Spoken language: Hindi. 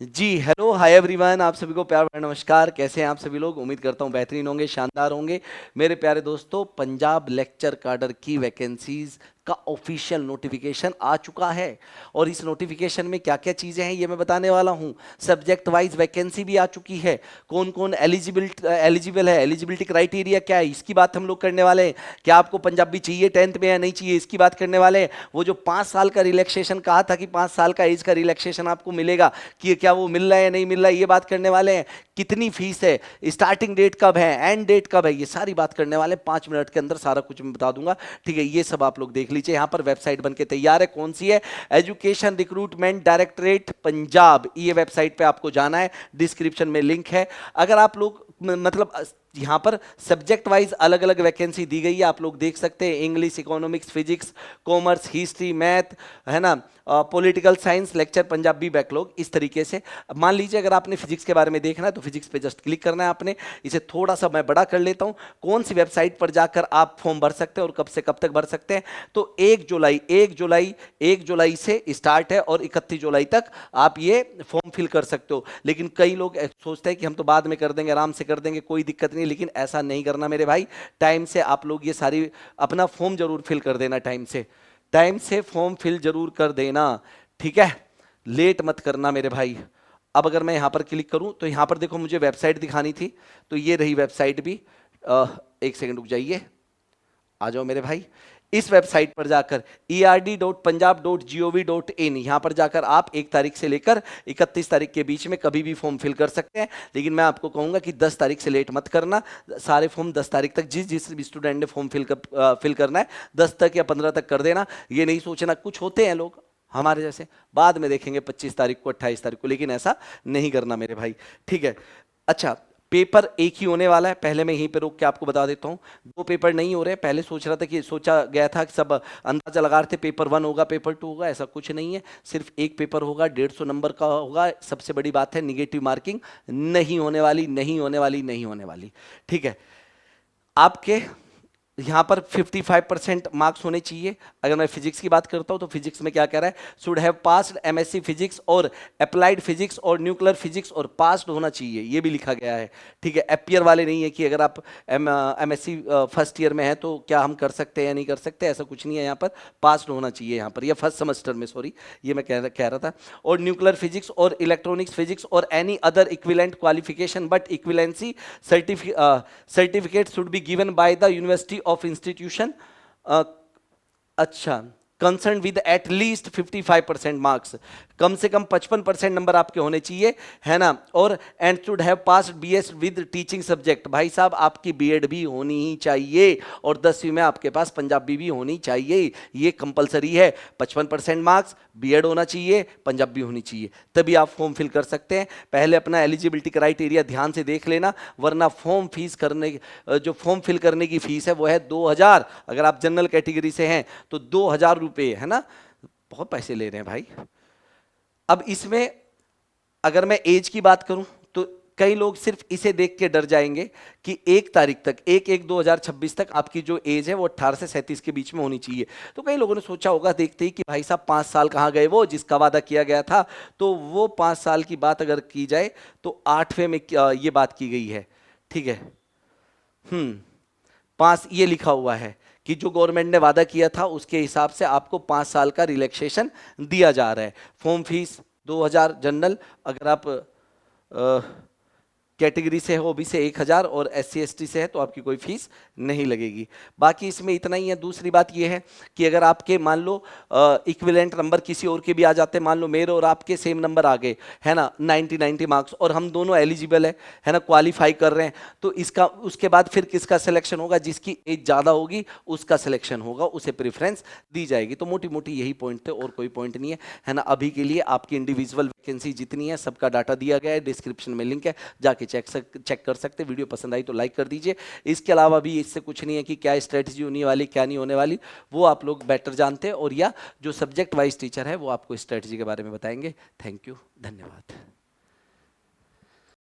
जी हेलो हाय एवरीवन, आप सभी को प्यार भरा नमस्कार। कैसे हैं आप सभी लोग? उम्मीद करता हूं बेहतरीन होंगे, शानदार होंगे। मेरे प्यारे दोस्तों, पंजाब लेक्चर कैडर की वैकेंसीज का ऑफिशियल नोटिफिकेशन आ चुका है और इस नोटिफिकेशन में क्या क्या चीज़ें हैं ये मैं बताने वाला हूं। सब्जेक्ट वाइज वैकेंसी भी आ चुकी है, कौन कौन एलिजिबल है, एलिजिबिलिटी क्राइटेरिया क्या है, इसकी बात हम लोग करने वाले हैं। क्या आपको पंजाबी चाहिए 10th में या नहीं चाहिए, इसकी बात करने वाले हैं। वो जो 5 साल का रिलैक्सेशन कहा था कि 5 साल का एज का रिलैक्सेशन आपको मिलेगा, कि क्या वो मिल रहा है या नहीं मिल रहा है, ये बात करने वाले हैं। कितनी फीस है, स्टार्टिंग डेट कब है, एंड डेट कब है, ये सारी बात करने वाले हैं। 5 मिनट के अंदर सारा कुछ मैं बता दूंगा। ठीक है, ये सब आप लोग देख लीजिए। यहाँ पर वेबसाइट बनके तैयार है, कौन सी है? एजुकेशन रिक्रूटमेंट डायरेक्टरेट पंजाब, ये वेबसाइट पे आपको जाना है। डिस्क्रिप्शन में लिंक है। अगर आप लोग मतलब यहाँ पर सब्जेक्ट वाइज अलग अलग वैकेंसी दी गई है, आप लोग देख सकते हैं। English, economics, physics, commerce, history, math, है ना, political science, lecture Punjabi, backlog, इस तरीके से। मान लीजिए अगर आपने फिजिक्स के बारे में देखना है तो फिजिक्स पे जस्ट क्लिक करना है आपने। इसे थोड़ा सा मैं बड़ा कर लेता हूँ। कौन सी वेबसाइट पर जाकर आप फॉर्म भर सकते हैं और कब से कब तक भर सकते हैं? तो 1 जुलाई से स्टार्ट है और 31 जुलाई तक आप ये फॉर्म फिल कर सकते हो। लेकिन कई लोग सोचते हैं कि हम तो बाद में कर देंगे, आराम से कर देंगे, कोई दिक्कत नहीं। लेकिन ऐसा नहीं करना मेरे भाई। टाइम से आप लोग ये सारी अपना फॉर्म जरूर फिल कर देना। टाइम से फॉर्म फिल जरूर कर देना, ठीक है? लेट मत करना मेरे भाई। अब अगर मैं यहां पर क्लिक करूं तो यहां पर देखो, मुझे वेबसाइट दिखानी थी तो ये रही वेबसाइट भी। एक सेकंड रुक जाइए, आ जाओ मेरे भाई। इस वेबसाइट पर जाकर erd.punjab.gov.in, यहां पर जाकर आप 1 तारीख से लेकर 31 तारीख के बीच में कभी भी फॉर्म फिल कर सकते हैं। लेकिन मैं आपको कहूंगा कि 10 तारीख से लेट मत करना। सारे फॉर्म 10 तारीख तक, जिस जिस स्टूडेंट ने फॉर्म फिल करना है 10 तक या 15 तक कर देना। ये नहीं सोचना, कुछ होते हैं लोग हमारे जैसे, बाद में देखेंगे 25 तारीख को, 28 तारीख को, लेकिन ऐसा नहीं करना मेरे भाई, ठीक है? अच्छा, पेपर एक ही होने वाला है। पहले मैं यहीं पे रोक के आपको बता देता हूँ, 2 पेपर नहीं हो रहे। पहले सोचा गया था कि सब अंदाजा लगा रहे थे पेपर 1 होगा, पेपर 2 होगा। ऐसा कुछ नहीं है, सिर्फ एक पेपर होगा, 150 नंबर का होगा। सबसे बड़ी बात है, निगेटिव मार्किंग नहीं होने वाली, नहीं होने वाली, नहीं होने वाली, ठीक है? आपके यहाँ पर 55% मार्क्स होने चाहिए। अगर मैं फिजिक्स की बात करता हूँ तो फिजिक्स में क्या कह रहा है? Should have passed MSc physics और अप्लाइड फिजिक्स और न्यूक्लियर फिजिक्स, और पास्ड होना चाहिए, ये भी लिखा गया है, ठीक है? अपियर वाले नहीं है कि अगर आप एमएससी फर्स्ट ईयर में है तो क्या हम कर सकते हैं या नहीं कर सकते, ऐसा कुछ नहीं है। यहाँ पर पास्ड होना चाहिए, यहाँ पर, या फर्स्ट सेमेस्टर में, सॉरी, ये मैं कह रहा था। और न्यूक्लियर फिजिक्स और इलेक्ट्रॉनिक्स फिजिक्स और any other equivalent qualification but equivalency certificate should be given by the university of institution, अच्छा, concern with at least 55% marks, कम से कम 55% नंबर आपके होने चाहिए, है ना? और and should have passed BS with teaching subject. भाई साहब, आपकी बीएड भी होनी ही चाहिए और 10वीं में आपके पास पंजाबी भी होनी चाहिए, ये कंपलसरी है। 55% मार्क्स, बीएड होना चाहिए, पंजाबी होनी चाहिए, तभी आप फॉर्म फिल कर सकते हैं। पहले अपना एलिजिबिलिटी क्राइटेरिया ध्यान से देख लेना, वरना जो फॉर्म फिल करने की फीस है वो है 2000। अगर आप जनरल कैटेगरी से हैं तो 2000 रुपये, है ना? बहुत पैसे ले रहे हैं भाई। अब इसमें अगर मैं एज की बात करूं तो कई लोग सिर्फ इसे देख के डर जाएंगे कि 1 तारीख तक, 1/1/2026 तक आपकी जो एज है वो 18 से 37 के बीच में होनी चाहिए। तो कई लोगों ने सोचा होगा देखते ही कि भाई साहब 5 साल कहाँ गए, वो जिसका वादा किया गया था। तो वो 5 साल की बात अगर की जाए तो 8वें में ये बात की गई है, ठीक है? 5 ये लिखा हुआ है कि जो गवर्नमेंट ने वादा किया था उसके हिसाब से आपको 5 साल का रिलैक्सेशन दिया जा रहा है। फॉर्म फीस 2000 जनरल, अगर आप कैटेगरी से हो, ओबीसी से 1000, और एससी एसटी से है तो आपकी कोई फीस नहीं लगेगी। बाकी इसमें इतना ही है। दूसरी बात यह है कि अगर आपके मान लो इक्विवेलेंट नंबर किसी और के भी आ जाते हैं, मान लो मेरे और आपके सेम नंबर आ गए, है ना, 90 मार्क्स, और हम दोनों एलिजिबल है ना, क्वालिफाई कर रहे हैं, तो इसका उसके बाद फिर किसका सिलेक्शन होगा? जिसकी एज ज़्यादा होगी उसका सिलेक्शन होगा, उसे प्रेफरेंस दी जाएगी। तो मोटी मोटी यही पॉइंट थे, और कोई पॉइंट नहीं है ना? अभी के लिए आपकी इंडिविजुअल वैकेंसी जितनी है सबका डाटा दिया गया है, डिस्क्रिप्शन में लिंक है, जाके चेक कर सकते। वीडियो पसंद आई तो लाइक कर दीजिए। इसके अलावा भी इससे कुछ नहीं है कि क्या स्ट्रेटजी होने वाली, क्या नहीं होने वाली, वो आप लोग बेटर जानते हैं, और या जो सब्जेक्ट वाइज टीचर है वो आपको स्ट्रेटजी के बारे में बताएंगे। थैंक यू, धन्यवाद।